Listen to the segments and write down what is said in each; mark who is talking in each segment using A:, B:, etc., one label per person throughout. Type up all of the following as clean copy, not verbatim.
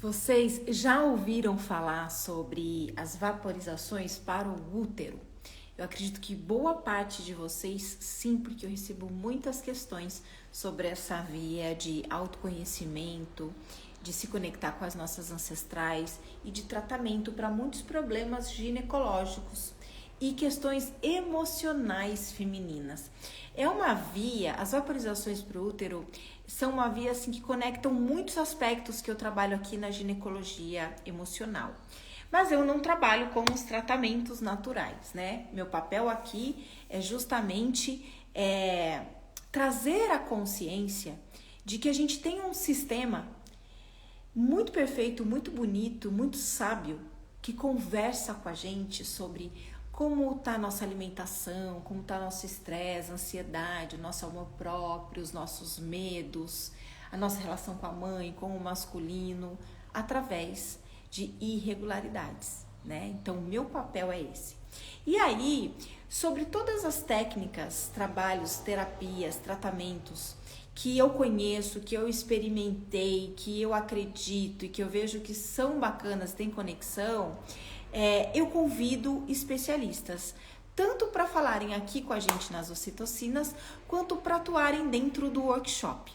A: Vocês já ouviram falar sobre as vaporizações para o útero? Eu acredito que boa parte de vocês sim, porque eu recebo muitas questões sobre essa via de autoconhecimento, de se conectar com as nossas ancestrais e de tratamento para muitos problemas ginecológicos e questões emocionais femininas. É uma via, as vaporizações para o útero são uma via assim que conectam muitos aspectos que eu trabalho aqui na ginecologia emocional. Mas eu não trabalho com os tratamentos naturais, né? Meu papel aqui é justamente trazer a consciência de que a gente tem um sistema muito perfeito, muito bonito, muito sábio, que conversa com a gente sobre como está a nossa alimentação, como está nosso estresse, ansiedade, o nosso amor próprio, os nossos medos, a nossa relação com a mãe, com o masculino, através de irregularidades, né? Então, o meu papel é esse. E aí, sobre todas as técnicas, trabalhos, terapias, tratamentos que eu conheço, que eu experimentei, que eu acredito e que eu vejo que são bacanas, têm conexão, eu convido especialistas, tanto para falarem aqui com a gente nas ocitocinas, quanto para atuarem dentro do workshop.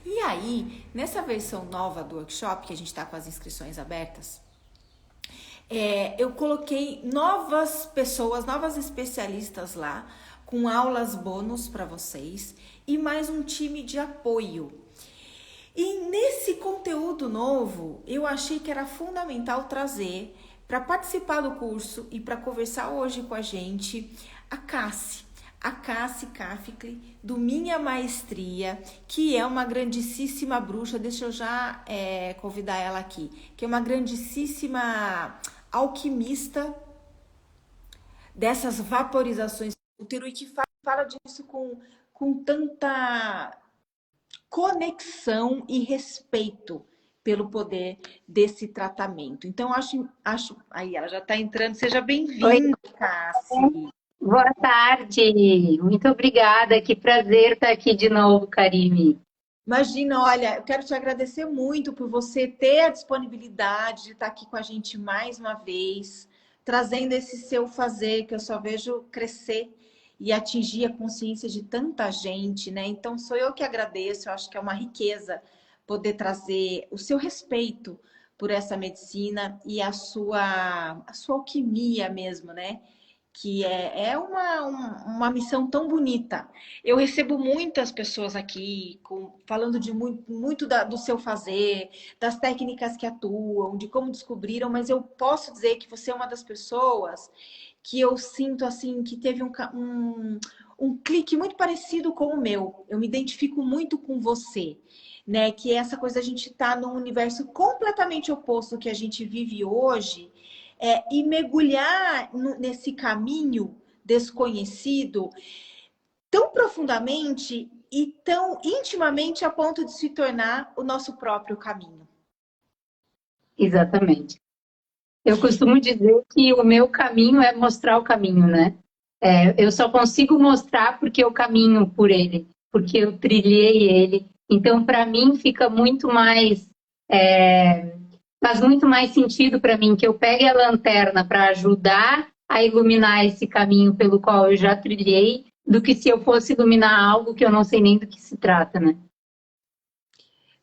A: E aí, nessa versão nova do workshop, que a gente está com as inscrições abertas, eu coloquei novas pessoas, novas especialistas lá, com aulas bônus para vocês e mais um time de apoio. E nesse conteúdo novo, eu achei que era fundamental trazer para participar do curso e para conversar hoje com a gente a Cassi Caficli, do Minha Maestria, que é uma grandíssima bruxa. Deixa eu já convidar ela aqui, que é uma grandíssima alquimista dessas vaporizações do útero e que fala disso com tanta conexão e respeito pelo poder desse tratamento. Então, acho aí ela já está entrando. Seja
B: Oi,
A: bem-vinda, Cassi.
B: boa tarde. Muito obrigada. Que prazer estar aqui de novo, Karime.
A: Imagina, olha, eu quero te agradecer muito por você ter a disponibilidade de estar aqui com a gente mais uma vez, trazendo esse seu fazer que eu só vejo crescer e atingir a consciência de tanta gente, né? Então, sou eu que agradeço, eu acho que é uma riqueza poder trazer o seu respeito por essa medicina e a sua alquimia mesmo, né? Que é uma missão tão bonita. Eu recebo muitas pessoas aqui falando de muito do seu fazer, das técnicas que atuam, de como descobriram, mas eu posso dizer que você é uma das pessoas que eu sinto assim que teve um clique muito parecido com o meu. Eu me identifico muito com você, né? Que é essa coisa, a gente tá num universo completamente oposto que a gente vive hoje, e mergulhar nesse caminho desconhecido tão profundamente e tão intimamente a ponto de se tornar o nosso próprio caminho.
B: Exatamente. Eu costumo dizer que o meu caminho é mostrar o caminho, né? Eu só consigo mostrar porque eu caminho por ele, porque eu trilhei ele. Então, para mim, fica muito mais. Faz muito mais sentido para mim que eu pegue a lanterna para ajudar a iluminar esse caminho pelo qual eu já trilhei, do que se eu fosse iluminar algo que eu não sei nem do que se trata, né?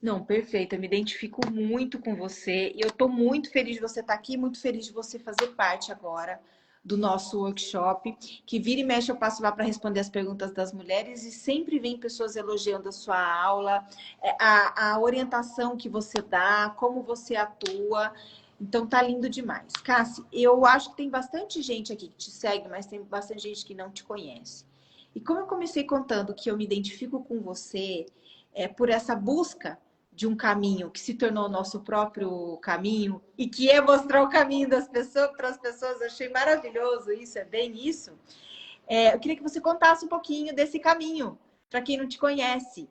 A: Não, perfeito. Eu me identifico muito com você e eu estou muito feliz de você estar aqui, muito feliz de você fazer parte agora do nosso workshop, que vira e mexe eu passo lá para responder as perguntas das mulheres e sempre vem pessoas elogiando a sua aula, a orientação que você dá, como você atua. Então tá lindo demais. Cassi, eu acho que tem bastante gente aqui que te segue, mas tem bastante gente que não te conhece. E como eu comecei contando que eu me identifico com você, por essa busca de um caminho que se tornou o nosso próprio caminho e que é mostrar o caminho das pessoas para as pessoas. Eu achei maravilhoso isso, é bem isso. Eu queria que você contasse um pouquinho desse caminho, para quem não te conhece.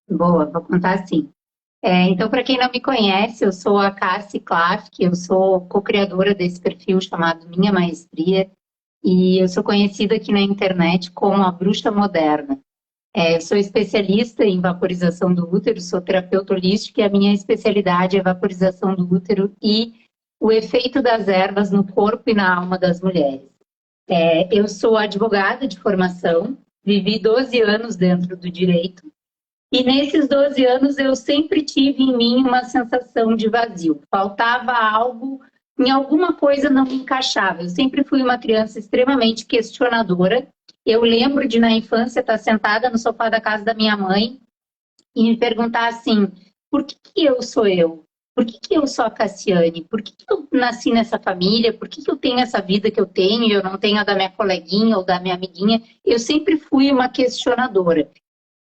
B: Boa, vou contar assim. Então, para quem não me conhece, eu sou a Cassi Klafke, eu sou co-criadora desse perfil chamado Minha Maestria, e eu sou conhecida aqui na internet como a Bruxa Moderna. Eu sou especialista em vaporização do útero, sou terapeuta holística e a minha especialidade é vaporização do útero e o efeito das ervas no corpo e na alma das mulheres. Eu sou advogada de formação, vivi 12 anos dentro do direito e nesses 12 anos eu sempre tive em mim uma sensação de vazio. Faltava algo, em alguma coisa não me encaixava. Eu sempre fui uma criança extremamente questionadora. Eu lembro de, na infância, estar sentada no sofá da casa da minha mãe e me perguntar assim, por que que eu sou eu? Por que que eu sou a Cassiane? Por que que eu nasci nessa família? Por que que eu tenho essa vida que eu tenho e eu não tenho a da minha coleguinha ou da minha amiguinha? Eu sempre fui uma questionadora.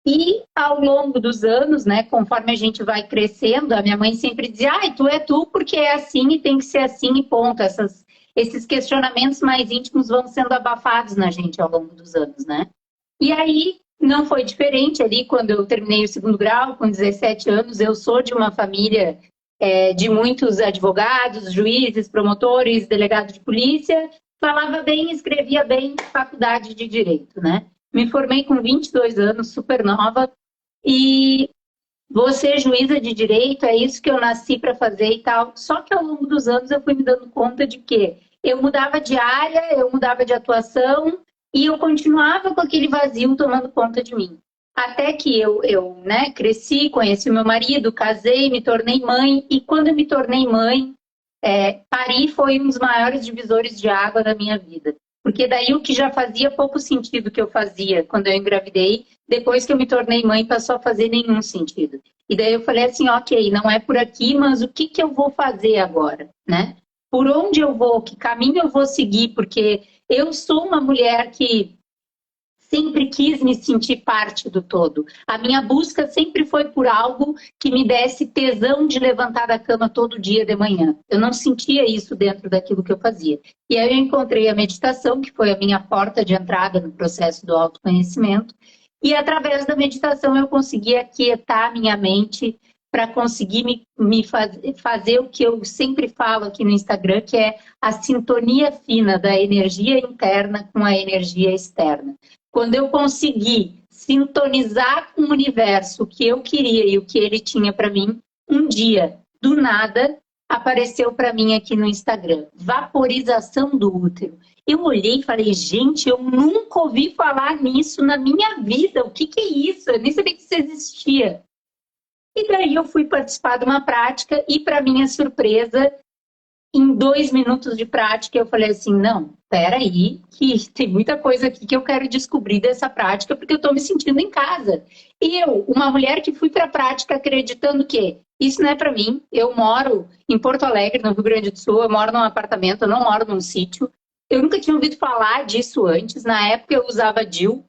B: E ao longo dos anos, né, conforme a gente vai crescendo, a minha mãe sempre dizia, ai, tu é tu porque é assim e tem que ser assim e ponto. Esses questionamentos mais íntimos vão sendo abafados na gente ao longo dos anos, né? E aí não foi diferente ali quando eu terminei o segundo grau, com 17 anos, eu sou de uma família de muitos advogados, juízes, promotores, delegados de polícia, falava bem, escrevia bem, faculdade de Direito, né? Me formei com 22 anos, super nova, e vou ser juíza de direito, é isso que eu nasci para fazer e tal. Só que ao longo dos anos eu fui me dando conta de que eu mudava de área, eu mudava de atuação e eu continuava com aquele vazio tomando conta de mim. Até que eu né, cresci, conheci o meu marido, casei, me tornei mãe e quando eu me tornei mãe, parir foi um dos maiores divisores de água da minha vida. Porque daí o que já fazia pouco sentido que eu fazia quando eu engravidei, depois que eu me tornei mãe, passou a fazer nenhum sentido. E daí eu falei assim, ok, não é por aqui, mas o que que eu vou fazer agora, né? Por onde eu vou, que caminho eu vou seguir, porque eu sou uma mulher que sempre quis me sentir parte do todo. A minha busca sempre foi por algo que me desse tesão de levantar da cama todo dia de manhã. Eu não sentia isso dentro daquilo que eu fazia. E aí eu encontrei a meditação, que foi a minha porta de entrada no processo do autoconhecimento. E através da meditação eu consegui aquietar a minha mente para conseguir fazer o que eu sempre falo aqui no Instagram, que é a sintonia fina da energia interna com a energia externa. Quando eu consegui sintonizar com o universo o que eu queria e o que ele tinha para mim, um dia, do nada, apareceu para mim aqui no Instagram, vaporização do útero. Eu olhei e falei, gente, eu nunca ouvi falar nisso na minha vida. O que que é isso? Eu nem sabia que isso existia. E daí eu fui participar de uma prática e, para minha surpresa, em 2 minutos de prática, eu falei assim, não, peraí, que tem muita coisa aqui que eu quero descobrir dessa prática, porque eu estou me sentindo em casa. E eu, uma mulher que fui para a prática acreditando que isso não é para mim, eu moro em Porto Alegre, no Rio Grande do Sul, eu moro num apartamento, eu não moro num sítio. Eu nunca tinha ouvido falar disso antes, na época eu usava DIU,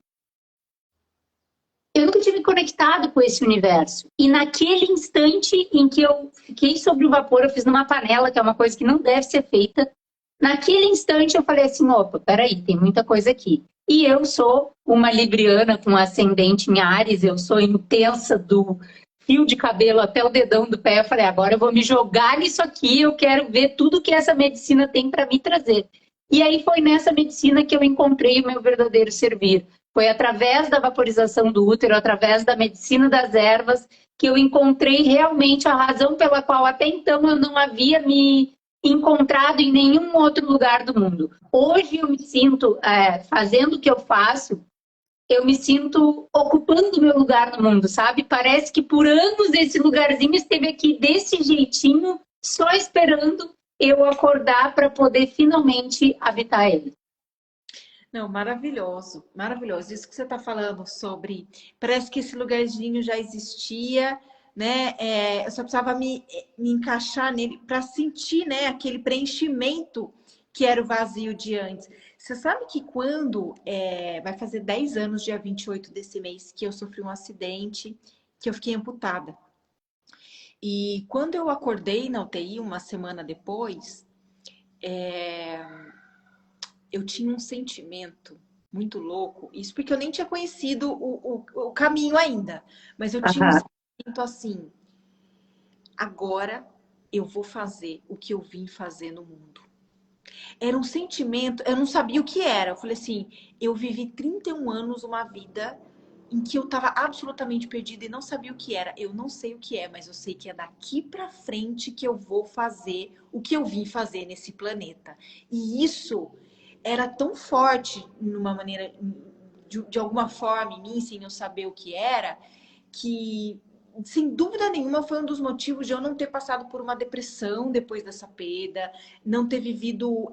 B: eu nunca tinha me conectado com esse universo. E naquele instante em que eu fiquei sobre o vapor, eu fiz numa panela, que é uma coisa que não deve ser feita. Naquele instante eu falei assim, opa, peraí, tem muita coisa aqui. E eu sou uma libriana com ascendente em Áries, eu sou intensa do fio de cabelo até o dedão do pé. Eu falei, agora eu vou me jogar nisso aqui, eu quero ver tudo que essa medicina tem para me trazer. E aí foi nessa medicina que eu encontrei o meu verdadeiro servir. Foi através da vaporização do útero, através da medicina das ervas, que eu encontrei realmente a razão pela qual até então eu não havia me encontrado em nenhum outro lugar do mundo. Hoje eu me sinto, fazendo o que eu faço, eu me sinto ocupando o meu lugar no mundo, sabe? Parece que por anos esse lugarzinho esteve aqui desse jeitinho, só esperando eu acordar para poder finalmente habitar ele.
A: Não, maravilhoso, maravilhoso. Isso que você está falando sobre, parece que esse lugarzinho já existia, né? Eu só precisava me encaixar nele para sentir, né, aquele preenchimento que era o vazio de antes. Você sabe que quando vai fazer 10 anos, dia 28 desse mês, que eu sofri um acidente, que eu fiquei amputada. E quando eu acordei na UTI, uma semana depois, eu tinha um sentimento muito louco. Isso porque eu nem tinha conhecido o caminho ainda. Mas eu tinha um
B: Aham.
A: sentimento assim: agora eu vou fazer o que eu vim fazer no mundo. Era um sentimento, eu não sabia o que era. Eu falei assim: eu vivi 31 anos uma vida em que eu estava absolutamente perdida e não sabia o que era. Eu não sei o que é, mas eu sei que é daqui para frente que eu vou fazer o que eu vim fazer nesse planeta. E isso era tão forte, numa maneira, de alguma forma, em mim, sem eu saber o que era, que, sem dúvida nenhuma, foi um dos motivos de eu não ter passado por uma depressão depois dessa perda, não ter vivido.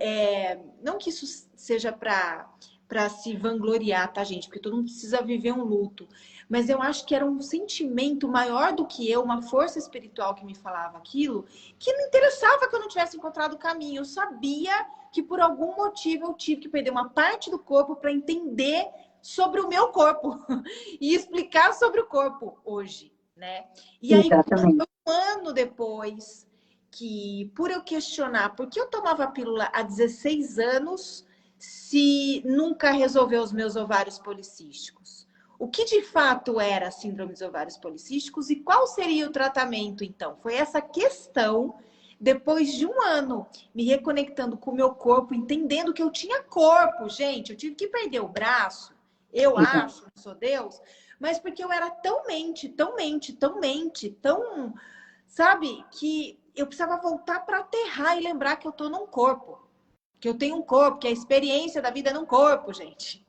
A: Não que isso seja para se vangloriar, tá, gente? Porque todo mundo precisa viver um luto. Mas eu acho que era um sentimento maior do que eu, uma força espiritual que me falava aquilo, que não interessava que eu não tivesse encontrado o caminho. Eu sabia que por algum motivo eu tive que perder uma parte do corpo para entender sobre o meu corpo e explicar sobre o corpo hoje, né? E aí,
B: Exatamente.
A: um ano depois, que por eu questionar por que eu tomava a pílula há 16 anos se nunca resolveu os meus ovários policísticos? O que de fato era a síndrome dos ovários policísticos e qual seria o tratamento, então? Foi essa questão, depois de um ano, me reconectando com o meu corpo, entendendo que eu tinha corpo, gente. Eu tive que perder o braço, eu acho, não sou Deus, mas porque eu era tão mente, tão mente, tão mente, tão, sabe, que eu precisava voltar para aterrar e lembrar que eu tô num corpo, que eu tenho um corpo, que a experiência da vida é num corpo, gente,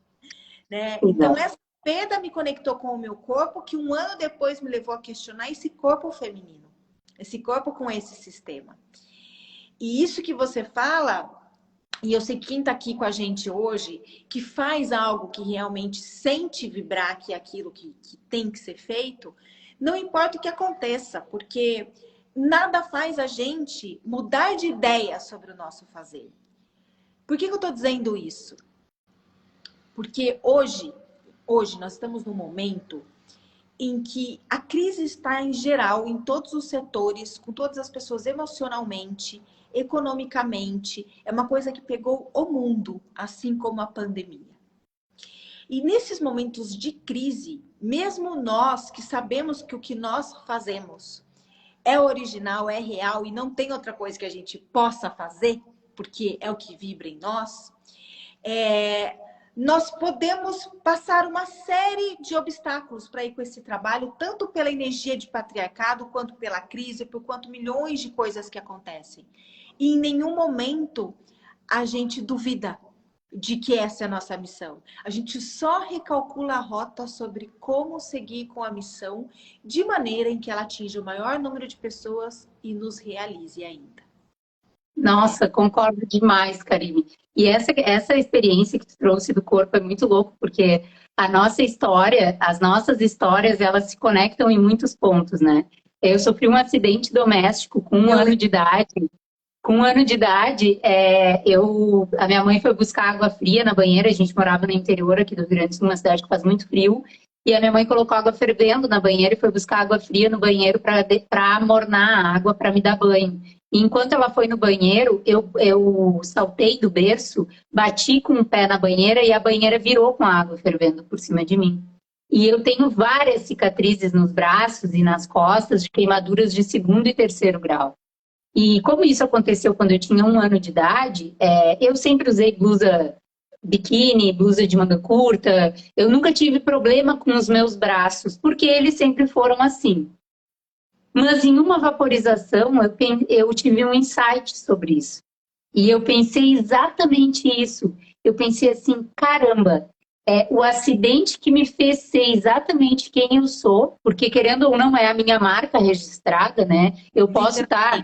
A: né? Então essa perda me conectou com o meu corpo, que um ano depois me levou a questionar esse corpo feminino, esse corpo com esse sistema. E isso que você fala, e eu sei que quem está aqui com a gente hoje, que faz algo que realmente sente vibrar que é aquilo que tem que ser feito, não importa o que aconteça, porque nada faz a gente mudar de ideia sobre o nosso fazer. Por que eu estou dizendo isso? Porque hoje nós estamos num momento em que a crise está em geral, em todos os setores, com todas as pessoas emocionalmente, economicamente. É uma coisa que pegou o mundo, assim como a pandemia. E nesses momentos de crise, mesmo nós que sabemos que o que nós fazemos é original, é real e não tem outra coisa que a gente possa fazer, porque é o que vibra em nós, nós podemos passar uma série de obstáculos para ir com esse trabalho, tanto pela energia de patriarcado, quanto pela crise, por quanto milhões de coisas que acontecem. E em nenhum momento a gente duvida de que essa é a nossa missão. A gente só recalcula a rota sobre como seguir com a missão de maneira em que ela atinja o maior número de pessoas e nos realize ainda.
B: Nossa, concordo demais, Karine. E essa experiência que tu trouxe do corpo é muito louco, porque a nossa história, as nossas histórias, elas se conectam em muitos pontos, né? Eu sofri um acidente doméstico com um ano de idade. Com um ano de idade, a minha mãe foi buscar água fria na banheira. A gente morava no interior aqui do Rio Grande do Sul, uma cidade que faz muito frio. E a minha mãe colocou água fervendo na banheira e foi buscar água fria no banheiro para amornar a água para me dar banho. E enquanto ela foi no banheiro, eu saltei do berço, bati com o pé na banheira e a banheira virou com a água fervendo por cima de mim. E eu tenho várias cicatrizes nos braços e nas costas de queimaduras de 2º e 3º grau. E como isso aconteceu quando eu tinha 1 ano de idade, eu sempre usei blusa biquíni, blusa de manga curta. Eu nunca tive problema com os meus braços, porque eles sempre foram assim. Mas em uma vaporização, eu tive um insight sobre isso. E eu pensei exatamente isso. Eu pensei assim, caramba, o acidente que me fez ser exatamente quem eu sou, porque querendo ou não é a minha marca registrada, né? Eu posso estar,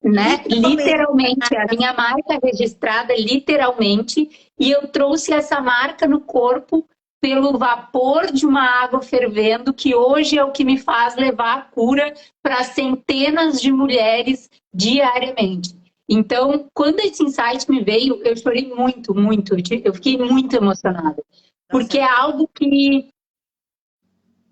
B: né? Literalmente, a minha marca registrada, literalmente, e eu trouxe essa marca no corpo pelo vapor de uma água fervendo, que hoje é o que me faz levar a cura para centenas de mulheres diariamente. Então, quando esse insight me veio, eu chorei muito, muito. Eu fiquei muito emocionada. Porque é algo que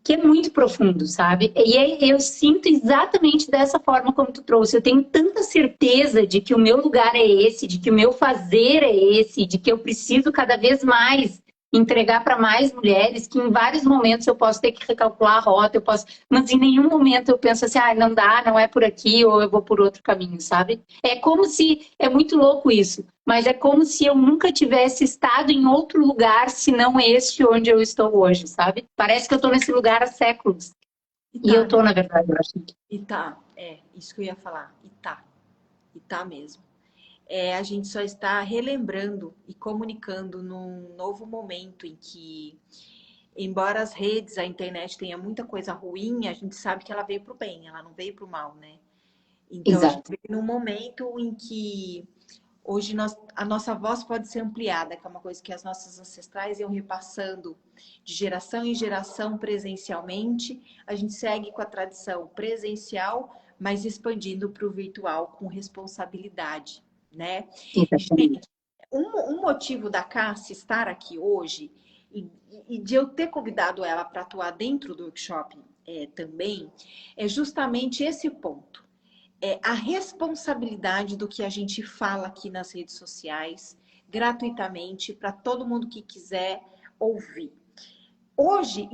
B: é muito profundo, sabe? E eu sinto exatamente dessa forma como tu trouxe. Eu tenho tanta certeza de que o meu lugar é esse, de que o meu fazer é esse, de que eu preciso cada vez mais entregar para mais mulheres, que em vários momentos eu posso ter que recalcular a rota, mas em nenhum momento eu penso assim, ah, não dá, não é por aqui, ou eu vou por outro caminho, sabe? É como se, é muito louco isso, mas é como se eu nunca tivesse estado em outro lugar, senão este onde eu estou hoje, sabe? Parece que eu estou nesse lugar há séculos. E eu tô, na verdade, eu acho.
A: E tá, isso que eu ia falar. E tá mesmo. A gente só está relembrando e comunicando num novo momento em que, embora as redes, a internet tenha muita coisa ruim, a gente sabe que ela veio para o bem, ela não veio para o mal, né? Então, a gente
B: Exato.
A: veio num momento em que hoje a nossa voz pode ser ampliada, que é uma coisa que as nossas ancestrais iam repassando de geração em geração presencialmente. A gente segue com a tradição presencial, mas expandindo para o virtual com responsabilidade, né?
B: Exatamente.
A: Gente, um motivo da Cássia estar aqui hoje e de eu ter convidado ela para atuar dentro do workshop também é justamente esse ponto. A responsabilidade do que a gente fala aqui nas redes sociais, gratuitamente, para todo mundo que quiser ouvir. Hoje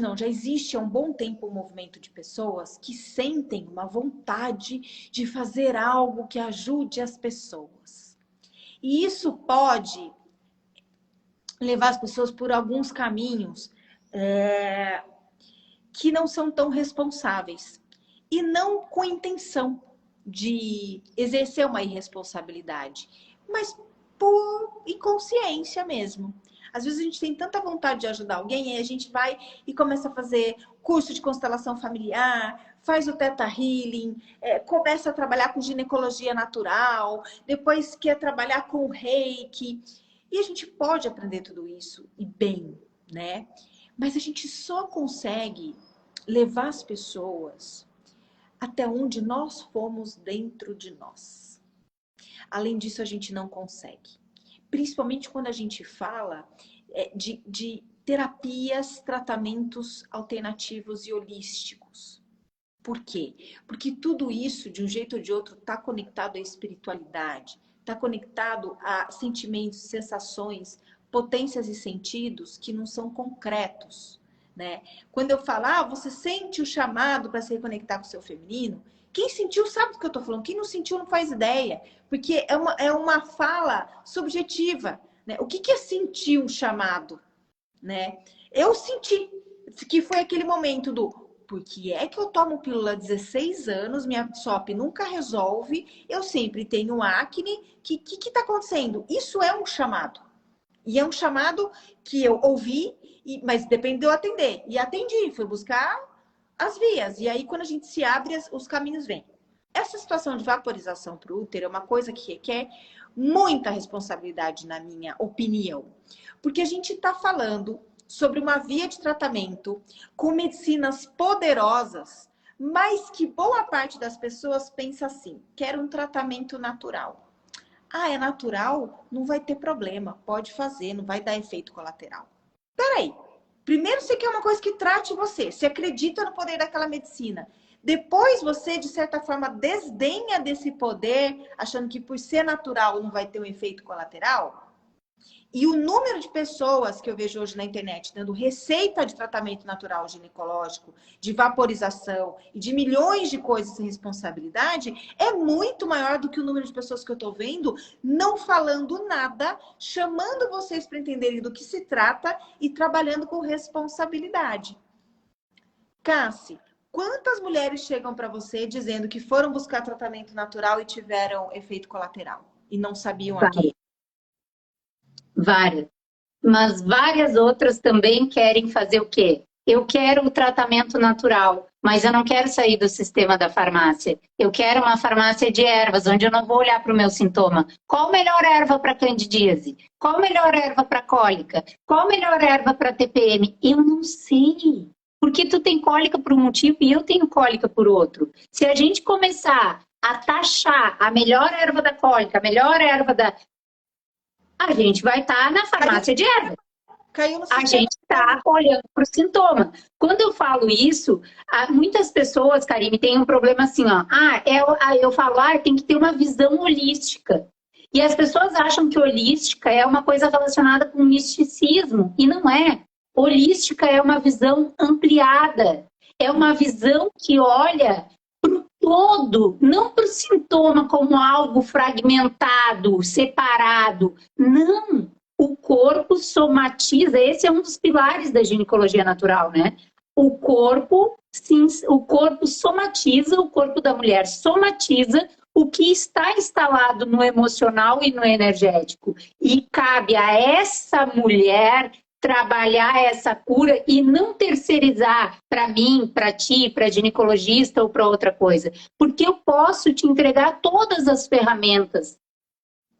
A: não, já existe há um bom tempo um movimento de pessoas que sentem uma vontade de fazer algo que ajude as pessoas. E isso pode levar as pessoas por alguns caminhos que não são tão responsáveis. E não com intenção de exercer uma irresponsabilidade, mas por inconsciência mesmo. Às vezes a gente tem tanta vontade de ajudar alguém, aí a gente vai e começa a fazer curso de constelação familiar, faz o Theta Healing, começa a trabalhar com ginecologia natural, depois quer trabalhar com o Reiki. E a gente pode aprender tudo isso, e bem, né? Mas a gente só consegue levar as pessoas até onde nós fomos dentro de nós. Além disso, a gente não consegue. Principalmente quando a gente fala de terapias, tratamentos alternativos e holísticos. Por quê? Porque tudo isso, de um jeito ou de outro, está conectado à espiritualidade, está conectado a sentimentos, sensações, potências e sentidos que não são concretos. Né? Quando eu falo, você sente o chamado para se reconectar com o seu feminino, quem sentiu sabe do que eu estou falando, quem não sentiu não faz ideia, porque é uma fala subjetiva. Né? O que é sentir um chamado? Né? Eu senti que foi aquele momento do por que é que eu tomo pílula há 16 anos, minha SOP nunca resolve, eu sempre tenho acne, o que está acontecendo? Isso é um chamado. E é um chamado que eu ouvi, mas depende de eu atender. E atendi, fui buscar as vias. E aí, quando a gente se abre, os caminhos vêm. Essa situação de vaporização para o útero é uma coisa que requer muita responsabilidade, na minha opinião. Porque a gente está falando sobre uma via de tratamento com medicinas poderosas, mas que boa parte das pessoas pensa assim, quero um tratamento natural. É natural? Não vai ter problema, pode fazer, não vai dar efeito colateral. Peraí, primeiro você quer uma coisa que trate você acredita no poder daquela medicina. Depois você, de certa forma, desdenha desse poder, achando que por ser natural não vai ter um efeito colateral. E o número de pessoas que eu vejo hoje na internet dando receita de tratamento natural ginecológico, de vaporização e de milhões de coisas sem responsabilidade é muito maior do que o número de pessoas que eu estou vendo não falando nada, chamando vocês para entenderem do que se trata e trabalhando com responsabilidade. Cassi, quantas mulheres chegam para você dizendo que foram buscar tratamento natural e tiveram efeito colateral e não sabiam a quê?
B: Várias. Mas várias outras também querem fazer o quê? Eu quero o tratamento natural, mas eu não quero sair do sistema da farmácia. Eu quero uma farmácia de ervas, onde eu não vou olhar para o meu sintoma. Qual a melhor erva para candidíase? Qual a melhor erva para cólica? Qual a melhor erva para TPM? Eu não sei. Porque tu tem cólica por um motivo e eu tenho cólica por outro. Se a gente começar a taxar a melhor erva da cólica, a melhor erva da... A gente vai estar na farmácia de erva. A gente está olhando para o sintoma. Quando eu falo isso, muitas pessoas, Karime, têm um problema assim, ó. Eu falo, tem que ter uma visão holística. E as pessoas acham que holística é uma coisa relacionada com misticismo, e não é. Holística é uma visão ampliada, é uma visão que olha para o todo, não para o sintoma como algo fragmentado, separado. Não, o corpo somatiza, esse é um dos pilares da ginecologia natural, né? O corpo, sim, o corpo somatiza, o corpo da mulher somatiza o que está instalado no emocional e no energético. E cabe a essa mulher trabalhar essa cura e não terceirizar para mim, para ti, para ginecologista ou para outra coisa. Porque eu posso te entregar todas as ferramentas,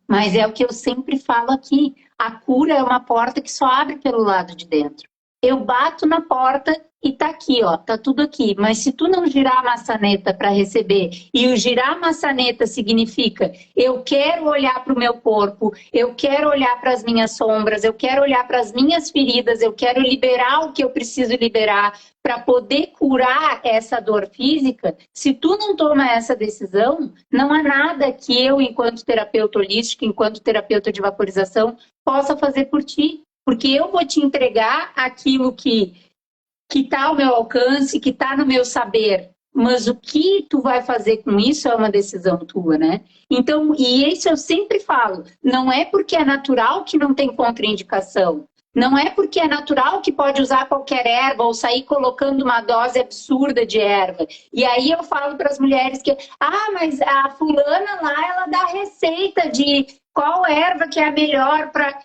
B: mas é o que eu sempre falo aqui, a cura é uma porta que só abre pelo lado de dentro. Eu bato na porta e tá aqui, ó, tá tudo aqui. Mas se tu não girar a maçaneta para receber, e o girar a maçaneta significa eu quero olhar para o meu corpo, eu quero olhar para as minhas sombras, eu quero olhar para as minhas feridas, eu quero liberar o que eu preciso liberar para poder curar essa dor física. Se tu não toma essa decisão, não há nada que eu, enquanto terapeuta holística, enquanto terapeuta de vaporização, possa fazer por ti. Porque eu vou te entregar aquilo que está ao meu alcance, que está no meu saber. Mas o que tu vai fazer com isso é uma decisão tua, né? Então, e isso eu sempre falo, não é porque é natural que não tem contraindicação. Não é porque é natural que pode usar qualquer erva ou sair colocando uma dose absurda de erva. E aí eu falo para as mulheres que, mas a fulana lá, ela dá receita de qual erva que é a melhor para...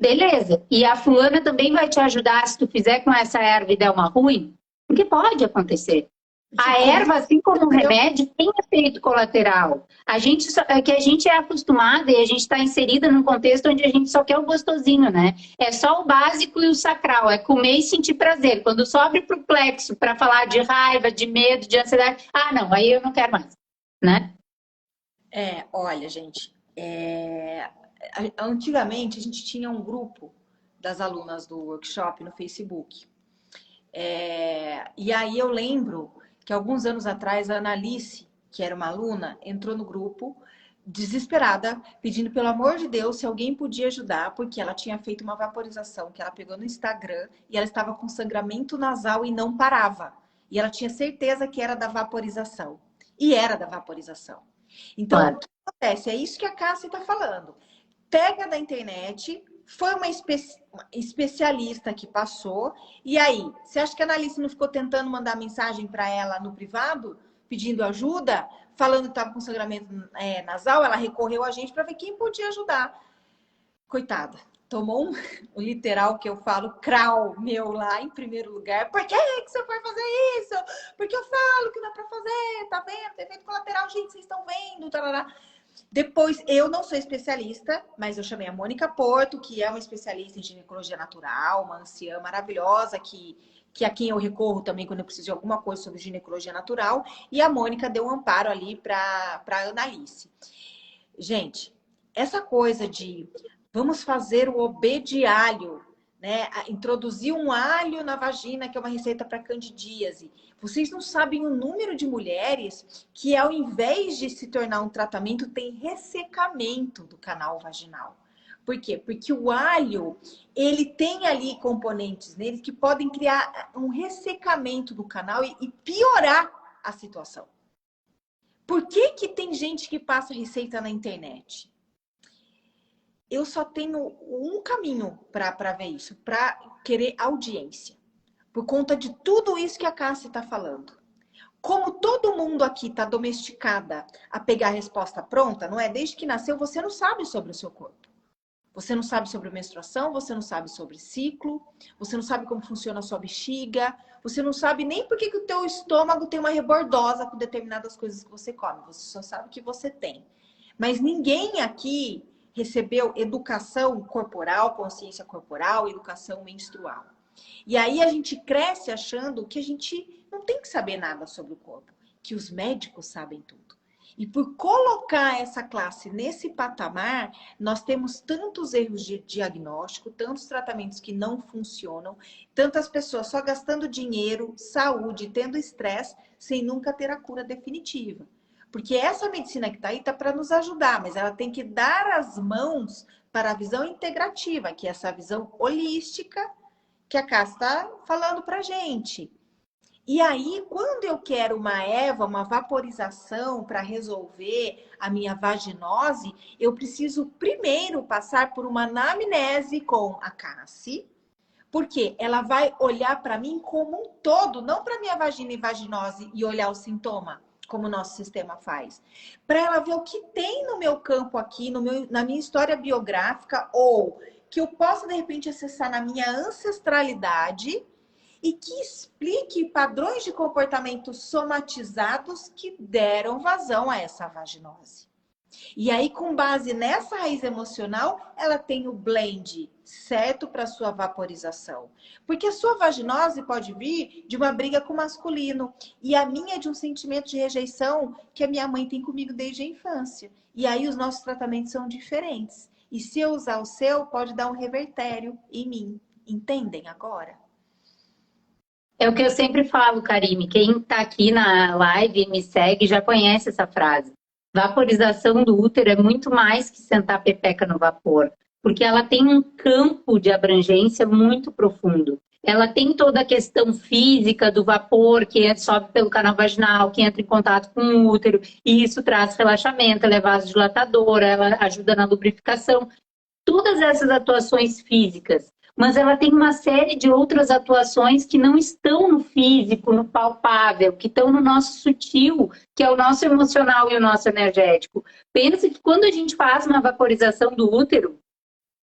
B: Beleza. E a fulana também vai te ajudar se tu fizer com essa erva e der uma ruim? Porque pode acontecer. A erva, assim como o remédio, tem efeito colateral. É que a gente é acostumada e a gente está inserida num contexto onde a gente só quer o gostosinho, né? É só o básico e o sacral, é comer e sentir prazer. Quando sobe pro plexo para falar de raiva, de medo, de ansiedade, não, aí eu não quero mais, né?
A: Olha, gente, antigamente a gente tinha um grupo das alunas do workshop no Facebook. E aí eu lembro que alguns anos atrás a Analice, que era uma aluna, entrou no grupo desesperada, pedindo pelo amor de Deus se alguém podia ajudar, porque ela tinha feito uma vaporização que ela pegou no Instagram e ela estava com sangramento nasal e não parava. E ela tinha certeza que era da vaporização. E era da vaporização. Então, claro. O que acontece? É isso que a Cássia está falando. Pega da internet, foi uma especialista que passou, e aí, você acha que a Analice não ficou tentando mandar mensagem para ela no privado, pedindo ajuda, falando que estava com sangramento nasal? Ela recorreu a gente para ver quem podia ajudar. Coitada, tomou um literal que eu falo, crau meu lá em primeiro lugar. Por que você foi fazer isso? Porque eu falo que dá para fazer, tá vendo? Tem efeito colateral, gente, vocês estão vendo, tarará. Depois, eu não sou especialista, mas eu chamei a Mônica Porto, que é uma especialista em ginecologia natural, uma anciã maravilhosa, que a quem eu recorro também quando eu preciso de alguma coisa sobre ginecologia natural. E a Mônica deu um amparo ali para a Analice. Gente, essa coisa de vamos fazer o obedialho, né? Introduzir um alho na vagina, que é uma receita para candidíase. Vocês não sabem o número de mulheres que, ao invés de se tornar um tratamento, tem ressecamento do canal vaginal. Por quê? Porque o alho, ele tem ali componentes nele que podem criar um ressecamento do canal e piorar a situação. Por que tem gente que passa receita na internet? Eu só tenho um caminho para ver isso, para querer audiência. Por conta de tudo isso que a Cássia está falando. Como todo mundo aqui está domesticada a pegar a resposta pronta, não é? Desde que nasceu, você não sabe sobre o seu corpo. Você não sabe sobre menstruação, você não sabe sobre ciclo, você não sabe como funciona a sua bexiga, você não sabe nem por que o teu estômago tem uma rebordosa com determinadas coisas que você come. Você só sabe que você tem. Mas ninguém aqui recebeu educação corporal, consciência corporal, educação menstrual. E aí a gente cresce achando que a gente não tem que saber nada sobre o corpo, que os médicos sabem tudo. E por colocar essa classe nesse patamar, nós temos tantos erros de diagnóstico, tantos tratamentos que não funcionam, tantas pessoas só gastando dinheiro, saúde, tendo estresse, sem nunca ter a cura definitiva. Porque essa medicina que está aí está para nos ajudar, mas ela tem que dar as mãos para a visão integrativa, que é essa visão holística que a Cássia está falando para gente. E aí, quando eu quero uma EVA, uma vaporização para resolver a minha vaginose, eu preciso primeiro passar por uma anamnese com a Cassi, porque ela vai olhar para mim como um todo, não para minha vagina e vaginose e olhar o sintoma, como o nosso sistema faz. Para ela ver o que tem no meu campo aqui, na minha história biográfica, ou que eu possa, de repente, acessar na minha ancestralidade e que explique padrões de comportamento somatizados que deram vazão a essa vaginose. E aí, com base nessa raiz emocional, ela tem o blend certo para sua vaporização. Porque a sua vaginose pode vir de uma briga com o masculino. E a minha é de um sentimento de rejeição que a minha mãe tem comigo desde a infância. E aí os nossos tratamentos são diferentes. E se eu usar o seu, pode dar um revertério em mim. Entendem agora?
B: É o que eu sempre falo, Karime. Quem está aqui na live e me segue já conhece essa frase. Vaporização do útero é muito mais que sentar a pepeca no vapor, porque ela tem um campo de abrangência muito profundo. Ela tem toda a questão física do vapor que sobe pelo canal vaginal, que entra em contato com o útero, e isso traz relaxamento, ela é vasodilatadora, ela ajuda na lubrificação. Todas essas atuações físicas, mas ela tem uma série de outras atuações que não estão no físico, no palpável, que estão no nosso sutil, que é o nosso emocional e o nosso energético. Pensa que quando a gente faz uma vaporização do útero,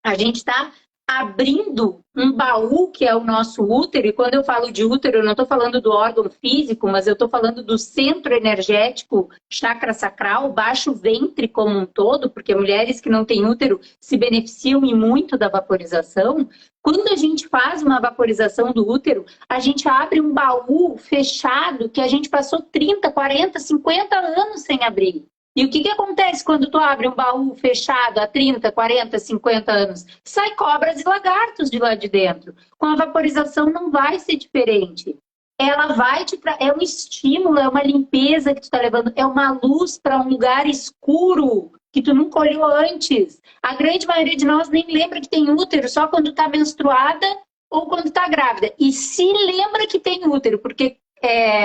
B: a gente está abrindo um baú que é o nosso útero, e quando eu falo de útero, eu não estou falando do órgão físico, mas eu estou falando do centro energético, chakra sacral, baixo ventre como um todo, porque mulheres que não têm útero se beneficiam e muito da vaporização. Quando a gente faz uma vaporização do útero, a gente abre um baú fechado que a gente passou 30, 40, 50 anos sem abrir. E o que acontece quando tu abre um baú fechado há 30, 40, 50 anos? Sai cobras e lagartos de lá de dentro. Com a vaporização não vai ser diferente. Ela vai é um estímulo, é uma limpeza que tu está levando, é uma luz para um lugar escuro que tu nunca olhou antes. A grande maioria de nós nem lembra que tem útero só quando está menstruada ou quando está grávida. E se lembra que tem útero, porque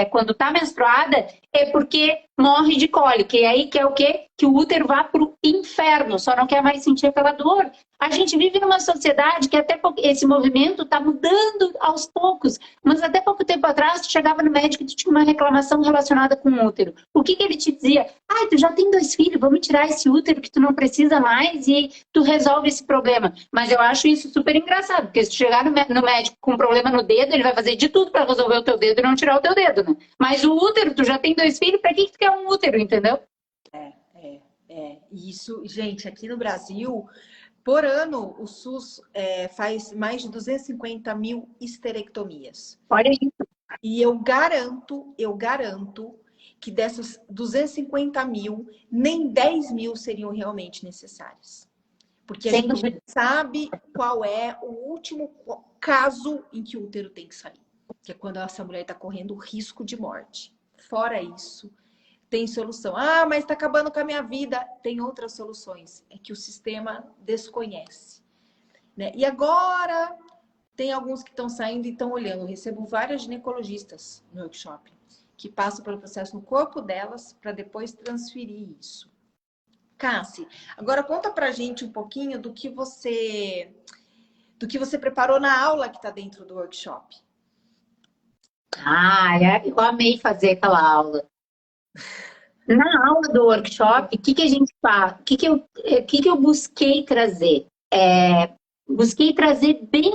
B: quando está menstruada, é porque morre de cólica. E aí quer o quê? Que o útero vá para o inferno, só não quer mais sentir aquela dor. A gente vive numa sociedade que até esse movimento está mudando aos poucos, mas até pouco tempo atrás, tu chegava no médico e tu tinha uma reclamação relacionada com o útero. O que ele te dizia? Ah, tu já tem 2 filhos, vamos tirar esse útero que tu não precisa mais e tu resolve esse problema. Mas eu acho isso super engraçado, porque se tu chegar no médico com um problema no dedo, ele vai fazer de tudo para resolver o teu dedo e não tirar o teu dedo, né? Mas o útero, tu já tem 2 filhos, para que tu quer um útero, entendeu?
A: Isso, gente, aqui no Brasil, por ano, o SUS faz mais de 250 mil histerectomias.
B: Olha isso.
A: E eu garanto que dessas 250 mil, nem 10 mil seriam realmente necessárias. Porque a gente sabe qual é o último caso em que o útero tem que sair. Que é quando essa mulher está correndo risco de morte. Fora isso, tem solução. Ah, mas está acabando com a minha vida. Tem outras soluções. É que o sistema desconhece. Né? E agora, tem alguns que estão saindo e estão olhando. Eu recebo várias ginecologistas no workshop que passam pelo processo no corpo delas para depois transferir isso. Cassi, agora conta pra gente um pouquinho do que você preparou na aula que está dentro do workshop.
B: Eu amei fazer aquela aula. Na aula do workshop, o que a gente faz? O que eu busquei trazer? Busquei trazer bem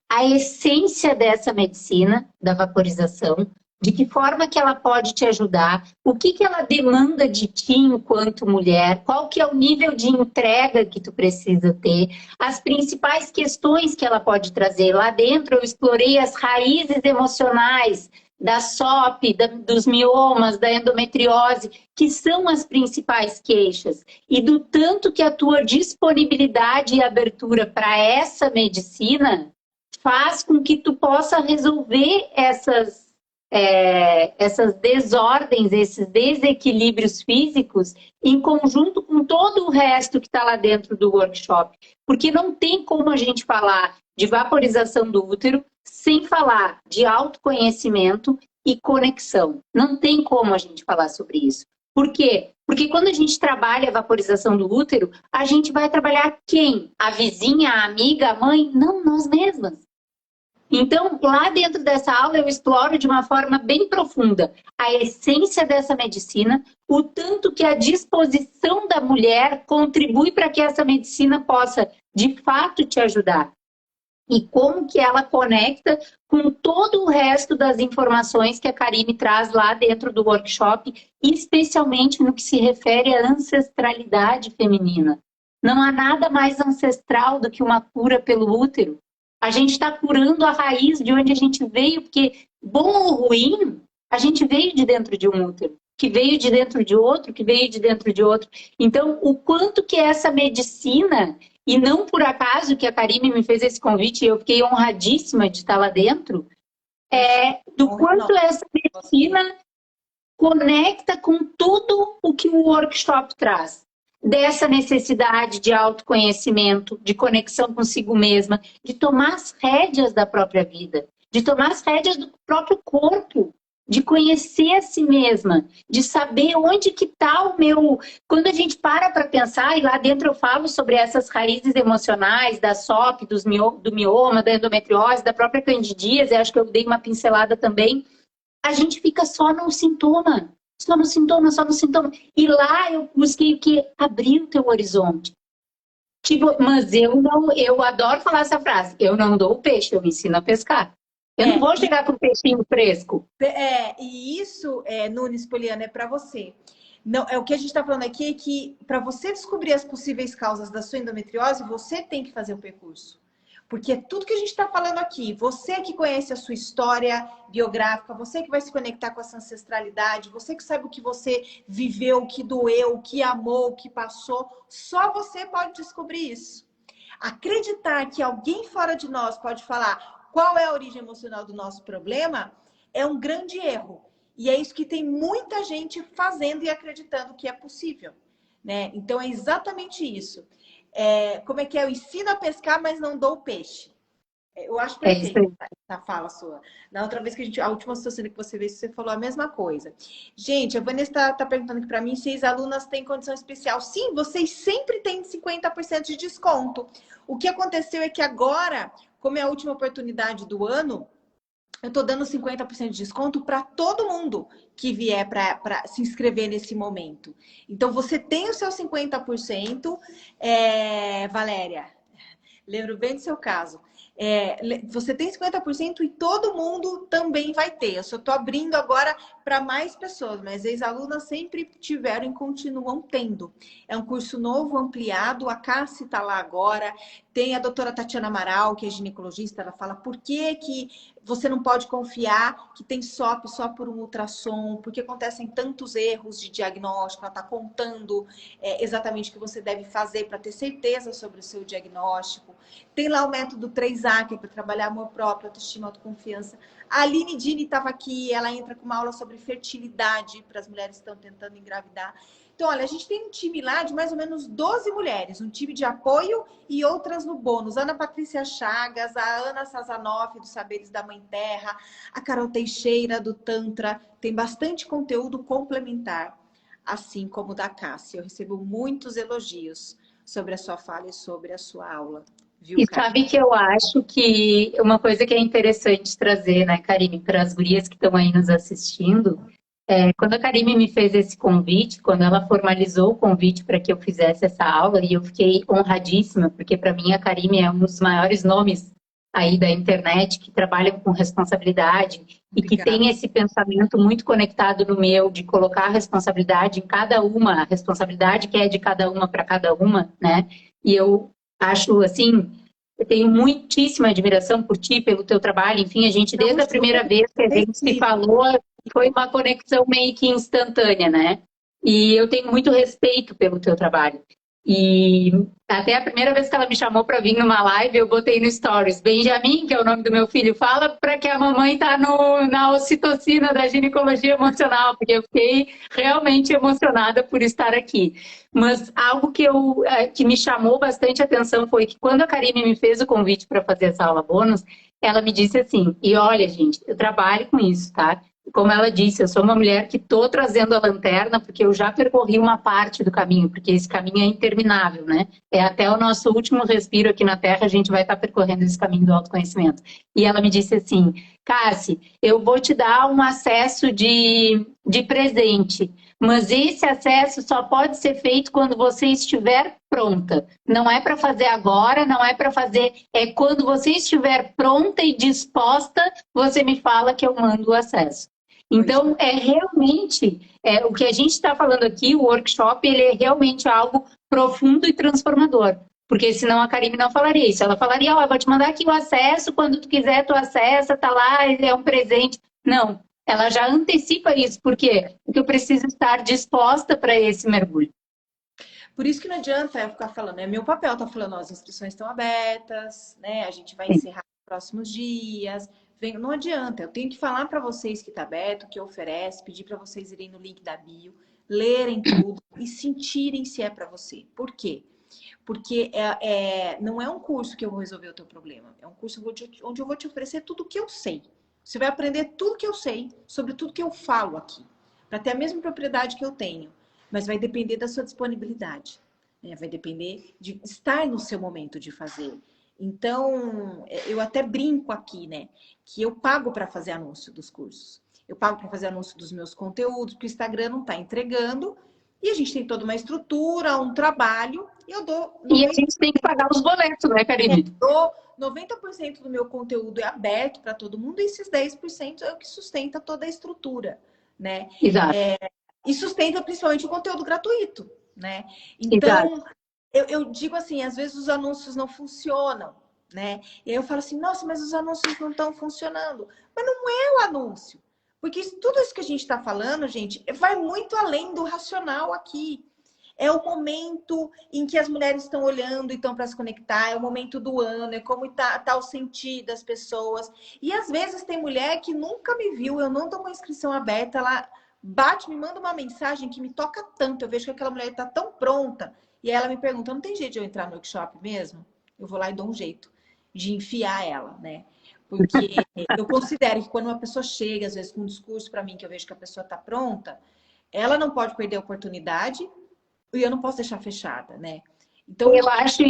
B: a essência dessa medicina, da vaporização, de que forma que ela pode te ajudar, o que ela demanda de ti enquanto mulher, qual que é o nível de entrega que tu precisa ter, as principais questões que ela pode trazer. Lá dentro eu explorei as raízes emocionais da SOP, dos miomas, da endometriose, que são as principais queixas, e do tanto que a tua disponibilidade e abertura para essa medicina faz com que tu possa resolver essas essas desordens, esses desequilíbrios físicos, em conjunto com todo o resto que está lá dentro do workshop. Porque não tem como a gente falar de vaporização do útero sem falar de autoconhecimento e conexão. Não tem como a gente falar sobre isso. Por quê? Porque quando a gente trabalha a vaporização do útero, a gente vai trabalhar quem? A vizinha, a amiga, a mãe? Não, nós mesmas. Então, lá dentro dessa aula, eu exploro de uma forma bem profunda a essência dessa medicina, o tanto que a disposição da mulher contribui para que essa medicina possa, de fato, te ajudar. E como que ela conecta com todo o resto das informações que a Karine traz lá dentro do workshop, especialmente no que se refere à ancestralidade feminina. Não há nada mais ancestral do que uma cura pelo útero. A gente está curando a raiz de onde a gente veio, porque, bom ou ruim, a gente veio de dentro de um útero, que veio de dentro de outro, que veio de dentro de outro. Então, o quanto que essa medicina, e não por acaso que a Karine me fez esse convite, e eu fiquei honradíssima de estar lá dentro, do quanto essa medicina conecta com tudo o que o workshop traz. Dessa necessidade de autoconhecimento, de conexão consigo mesma, de tomar as rédeas da própria vida, de tomar as rédeas do próprio corpo, de conhecer a si mesma, de saber onde que está o meu... Quando a gente para pensar, e lá dentro eu falo sobre essas raízes emocionais, da SOP, do mioma, da endometriose, da própria candidíase, acho que eu dei uma pincelada também, a gente fica só no sintoma. Só no sintoma, só no sintoma. E lá eu busquei o que? Abrir o teu horizonte. Tipo, mas eu adoro falar essa frase. Eu não dou o peixe, eu me ensino a pescar. Eu não vou chegar com o peixinho fresco.
A: E isso, Nunes, Poliana, é para você. Não, o que a gente está falando aqui é que para você descobrir as possíveis causas da sua endometriose, você tem que fazer o percurso. Porque é tudo que a gente está falando aqui. Você que conhece a sua história biográfica, você que vai se conectar com essa ancestralidade, você que sabe o que você viveu, o que doeu, o que amou, o que passou, só você pode descobrir isso. Acreditar que alguém fora de nós pode falar qual é a origem emocional do nosso problema é um grande erro. E é isso que tem muita gente fazendo e acreditando que é possível, né? Então é exatamente isso. Como é que é? Eu ensino a pescar, mas não dou o peixe. Eu acho perfeito essa fala sua. Na outra vez que a última situação que você veio, você falou a mesma coisa. Gente, a Vanessa tá perguntando aqui para mim se as alunas têm condição especial. Sim, vocês sempre têm 50% de desconto. O que aconteceu é que agora, como é a última oportunidade do ano, eu tô dando 50% de desconto para todo mundo que vier para se inscrever nesse momento. Então, você tem o seu 50%, Valéria, lembro bem do seu caso. Você tem 50% e todo mundo também vai ter. Eu só estou abrindo agora para mais pessoas, mas ex-alunas sempre tiveram e continuam tendo. É um curso novo, ampliado, a Cassi está lá agora. Tem a doutora Tatiana Amaral, que é ginecologista, ela fala por que você não pode confiar que tem SOP só por um ultrassom, porque acontecem tantos erros de diagnóstico, ela está contando exatamente o que você deve fazer para ter certeza sobre o seu diagnóstico. Tem lá o método 3A, que é para trabalhar amor próprio, autoestima, autoconfiança. A Aline Dini estava aqui, ela entra com uma aula sobre fertilidade para as mulheres que estão tentando engravidar. Então, olha, a gente tem um time lá de mais ou menos 12 mulheres, um time de apoio e outras no bônus. Ana Patrícia Chagas, a Ana Sazanoff, do Saberes da Mãe Terra, a Carol Teixeira, do Tantra. Tem bastante conteúdo complementar, assim como o da Cássia. Eu recebo muitos elogios sobre a sua fala e sobre a sua aula. Viu,
B: e sabe que eu acho que uma coisa que é interessante trazer, né, Karine, para as gurias que estão aí nos assistindo, quando a Karine me fez esse convite, quando ela formalizou o convite para que eu fizesse essa aula, e eu fiquei honradíssima, porque para mim a Karine é um dos maiores nomes aí da internet que trabalham com responsabilidade e que tem esse pensamento muito conectado no meu, de colocar a responsabilidade em cada uma, a responsabilidade que é de cada uma para cada uma, né? E eu acho, assim, eu tenho muitíssima admiração por ti, pelo teu trabalho. Enfim, a gente, desde a primeira vez que a gente se falou, foi uma conexão meio que instantânea, né? E eu tenho muito respeito pelo teu trabalho. E até a primeira vez que ela me chamou para vir numa live, eu botei no Stories, Benjamin, que é o nome do meu filho, fala para que a mamãe tá na ocitocina da ginecologia emocional, porque eu fiquei realmente emocionada por estar aqui. Mas algo que me chamou bastante atenção foi que quando a Karine me fez o convite para fazer essa aula bônus, ela me disse assim, e olha, gente, eu trabalho com isso, tá? Como ela disse, eu sou uma mulher que estou trazendo a lanterna porque eu já percorri uma parte do caminho, porque esse caminho é interminável, né? É até o nosso último respiro aqui na Terra, a gente vai estar percorrendo esse caminho do autoconhecimento. E ela me disse assim, Cassi, eu vou te dar um acesso de presente, mas esse acesso só pode ser feito quando você estiver pronta. Não é para fazer agora, não é para fazer... É quando você estiver pronta e disposta, você me fala que eu mando o acesso. Então, o que a gente está falando aqui, o workshop, ele é realmente algo profundo e transformador. Porque senão a Karine não falaria isso. Ela falaria, ó, eu vou te mandar aqui o acesso, quando tu quiser tu acessa, tá lá, é um presente. Não, ela já antecipa isso. Por quê? Porque eu preciso estar disposta para esse mergulho.
A: Por isso que não adianta eu ficar falando, é meu papel, tá falando, ó, as inscrições estão abertas, né? A gente vai encerrar nos próximos dias. Não adianta, eu tenho que falar para vocês que tá aberto, que oferece, pedir para vocês irem no link da bio, lerem tudo e sentirem se é para você. Por quê? Porque não é um curso que eu vou resolver o teu problema, é um curso onde eu vou te oferecer tudo o que eu sei. Você vai aprender tudo que eu sei sobre tudo que eu falo aqui, para ter a mesma propriedade que eu tenho. Mas vai depender da sua disponibilidade, né? Vai depender de estar no seu momento de fazer. Então, eu até brinco aqui, né? Que eu pago para fazer anúncio dos cursos. Eu pago para fazer anúncio dos meus conteúdos, porque o Instagram não está entregando. E a gente tem toda uma estrutura, um trabalho. E eu dou 90%,
B: e a gente tem que pagar os boletos, né, Karine?
A: dou 90% do meu conteúdo é aberto para todo mundo. E esses 10% é o que sustenta toda a estrutura, né?
B: Exato.
A: E sustenta principalmente o conteúdo gratuito, né?
B: Exato.
A: Então, eu digo assim, às vezes os anúncios não funcionam, né? E aí eu falo assim, nossa, mas os anúncios não estão funcionando. Mas não é o anúncio. Porque tudo isso que a gente está falando, gente, vai muito além do racional aqui. É o momento em que as mulheres estão olhando e estão para se conectar, é o momento do ano, é como tá o sentir das pessoas. E às vezes tem mulher que nunca me viu, eu não estou com a inscrição aberta, ela bate, me manda uma mensagem que me toca tanto. Eu vejo que aquela mulher está tão pronta. E aí ela me pergunta, não tem jeito de eu entrar no workshop mesmo? Eu vou lá e dou um jeito de enfiar ela, né? Porque eu considero que quando uma pessoa chega, às vezes, com um discurso para mim, que eu vejo que a pessoa está pronta, ela não pode perder a oportunidade e eu não posso deixar fechada, né? Então,
B: eu acho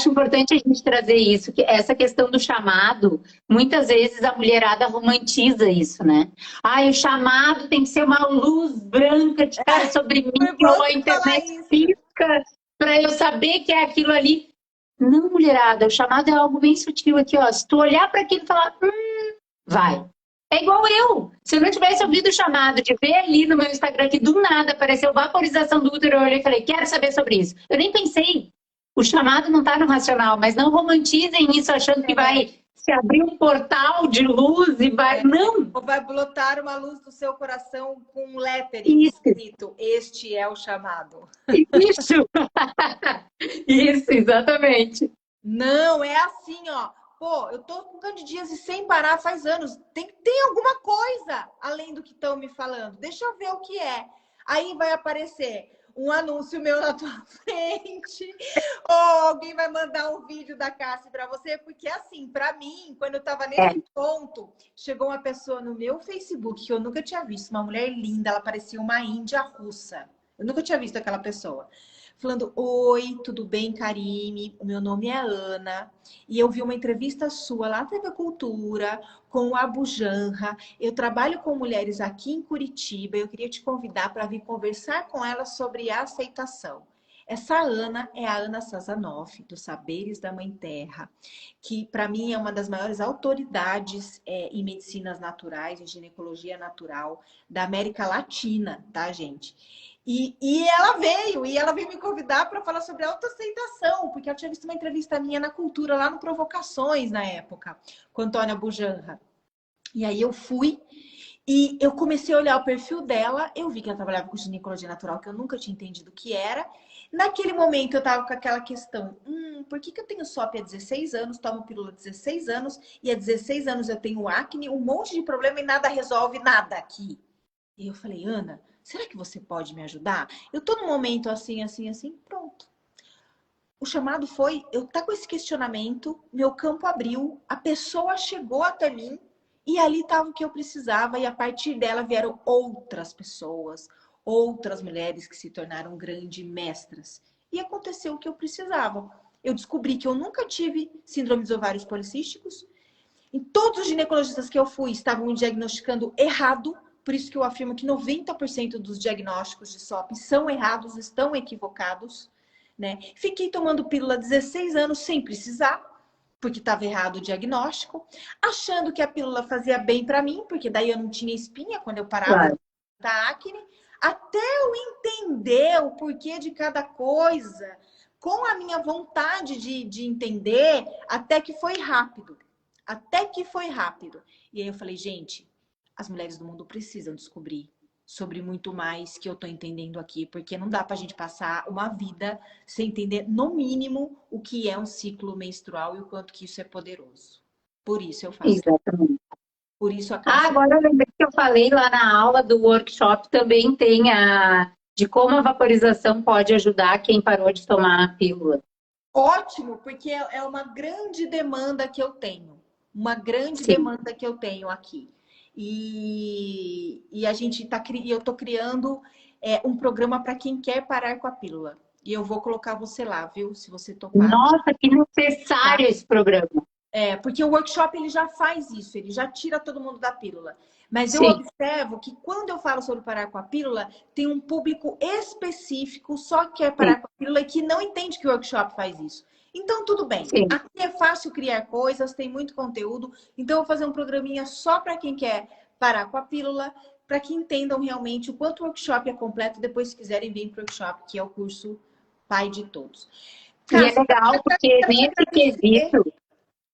B: importante a gente trazer isso, que essa questão do chamado, muitas vezes a mulherada romantiza isso, né? Ai, o chamado tem que ser uma luz branca de cara sobre mim, ou a internet pisca para eu saber que é aquilo ali. Não, mulherada, o chamado é algo bem sutil aqui, ó. Se tu olhar para aquilo e falar, vai. É igual eu. Se eu não tivesse ouvido o chamado de ver ali no meu Instagram que do nada apareceu vaporização do útero, eu olhei e falei, quero saber sobre isso. Eu nem pensei. O chamado não está no racional, mas não romantizem isso achando que vai se abrir um portal de luz e vai... Não!
A: Ou vai brotar uma luz do seu coração com um lettering escrito, este é o chamado.
B: Isso! Isso, exatamente.
A: Não, é assim, ó. Pô, eu tô com candidíase sem parar faz anos. Tem alguma coisa além do que estão me falando. Deixa eu ver o que é. Aí vai aparecer um anúncio meu na tua frente, ou alguém vai mandar um vídeo da Cassi para você, porque assim, para mim, quando eu tava nesse ponto, chegou uma pessoa no meu Facebook que eu nunca tinha visto, uma mulher linda, ela parecia uma índia russa. Eu nunca tinha visto aquela pessoa. Falando, oi, tudo bem, Karine? O meu nome é Ana e eu vi uma entrevista sua lá na TV Cultura com o Abu Janra. Eu trabalho com mulheres aqui em Curitiba. Eu queria te convidar para vir conversar com elas sobre a aceitação. Essa Ana é a Ana Sazanoff, dos Saberes da Mãe Terra, que para mim é uma das maiores autoridades em medicinas naturais, em ginecologia natural da América Latina, tá, gente? E ela veio me convidar para falar sobre autoaceitação, porque ela tinha visto uma entrevista minha na Cultura, lá no Provocações, na época, com Antônia Bujanra. E aí eu fui E eu comecei a olhar o perfil dela, eu vi que ela trabalhava com ginecologia natural, que eu nunca tinha entendido o que era. Naquele momento eu tava com aquela questão, por que que eu tenho SOP há 16 anos, tomo pílula há 16 anos, e há 16 anos eu tenho acne, um monte de problema e nada resolve nada aqui. E eu falei, Ana, será que você pode me ajudar? Eu tô num momento assim, assim, assim, pronto. O chamado foi, eu tá com esse questionamento, meu campo abriu, a pessoa chegou até mim e ali estava o que eu precisava e a partir dela vieram outras pessoas, outras mulheres que se tornaram grandes mestras. E aconteceu o que eu precisava. Eu descobri que eu nunca tive síndrome dos ovários policísticos. Em todos os ginecologistas que eu fui estavam me diagnosticando errado, por isso que eu afirmo que 90% dos diagnósticos de SOP são errados, estão equivocados. Né? Fiquei tomando pílula há 16 anos sem precisar, porque estava errado o diagnóstico, achando que a pílula fazia bem para mim, porque daí eu não tinha espinha quando eu parava
B: Claro.
A: da acne, até eu entender o porquê de cada coisa, com a minha vontade de entender, até que foi rápido. Até que foi rápido. E aí eu falei, gente, as mulheres do mundo precisam descobrir sobre muito mais que eu tô entendendo aqui, porque não dá pra gente passar uma vida sem entender, no mínimo, o que é um ciclo menstrual e o quanto que isso é poderoso. Por isso eu faço.
B: Exatamente.
A: Por isso a
B: Ah,
A: classe.
B: agora eu lembrei que eu falei lá na aula do workshop, também tem a de como a vaporização pode ajudar quem parou de tomar a pílula.
A: Ótimo, porque é uma grande demanda que eu tenho. Uma grande
B: Sim.
A: demanda que eu tenho aqui. E a gente tá, eu estou criando um programa para quem quer parar com a pílula. E eu vou colocar você lá, viu? Se você topar.
B: Nossa, que
A: Tá?
B: necessário esse programa.
A: Porque o workshop ele já faz isso, ele já tira todo mundo da pílula. Mas eu
B: Sim,
A: observo que quando eu falo sobre parar com a pílula, tem um público específico só que quer
B: sim,
A: parar com a pílula e que não entende que o workshop faz isso. Então, tudo bem.
B: sim.
A: Aqui é fácil criar coisas, tem muito conteúdo. Então, eu vou fazer um programinha só para quem quer parar com a pílula, para que entendam realmente o quanto o workshop é completo. Depois, se quiserem, vir para o workshop, que é o curso Pai de Todos.
B: E é
A: Cássia,
B: legal porque
A: quero te agradecer.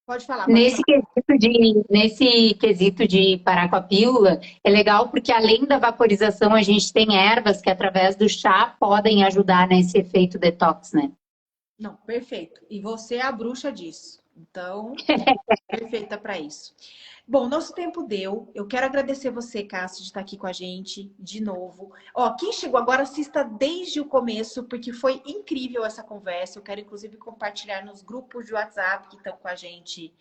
A: Pode falar, pode falar.
B: nesse quesito de parar com a pílula, é legal porque além da vaporização, a gente tem ervas que através do chá podem ajudar nesse efeito detox, né?
A: Não, perfeito. E você é a bruxa disso. Então, perfeita para isso. Bom, nosso tempo deu. Eu quero agradecer você, Cássia, de estar aqui com a gente de novo. Ó, quem chegou agora, assista desde o começo, porque foi incrível essa conversa. Eu quero, inclusive, compartilhar nos grupos de WhatsApp que estão com a gente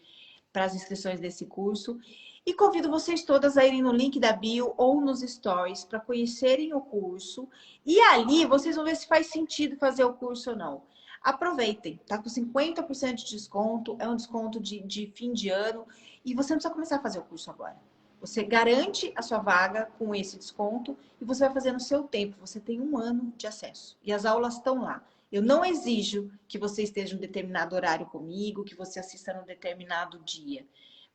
A: para as inscrições desse curso. E convido vocês todas a irem no link da bio ou nos stories para conhecerem o curso. E ali vocês vão ver se faz sentido fazer o curso ou não. Aproveitem, tá com 50% de desconto, é um desconto de fim de ano e você não precisa começar a fazer o curso agora. Você garante a sua vaga com esse desconto e você vai fazer no seu tempo. Você tem 1 ano de acesso e as aulas estão lá. Eu não exijo que você esteja em um determinado horário comigo, que você assista num determinado dia,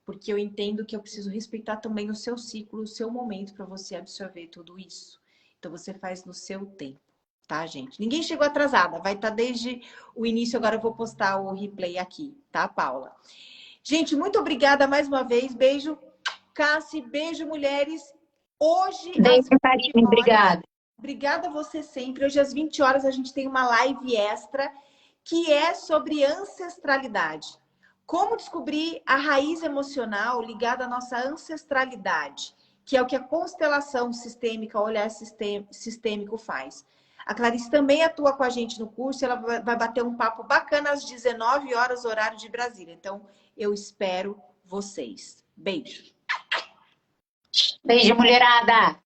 A: porque eu entendo que eu preciso respeitar também o seu ciclo, o seu momento para você absorver tudo isso. Então você faz no seu tempo, tá, gente? Ninguém chegou atrasada, vai estar desde o início, agora eu vou postar o replay aqui, tá, Paula? Gente, muito obrigada mais uma vez, beijo, Cassi, beijo, mulheres. Hoje, às
B: Beijo,
A: 20
B: Karine,
A: horas,
B: obrigada.
A: obrigada a você sempre. Hoje, às 20 horas, a gente tem uma live extra que é sobre ancestralidade. Como descobrir a raiz emocional ligada à nossa ancestralidade, que é o que a constelação sistêmica, o olhar sistêmico faz. A Clarice também atua com a gente no curso, ela vai bater um papo bacana às 19 horas, horário de Brasília. Então, eu espero vocês. Beijo.
B: Beijo, mulherada.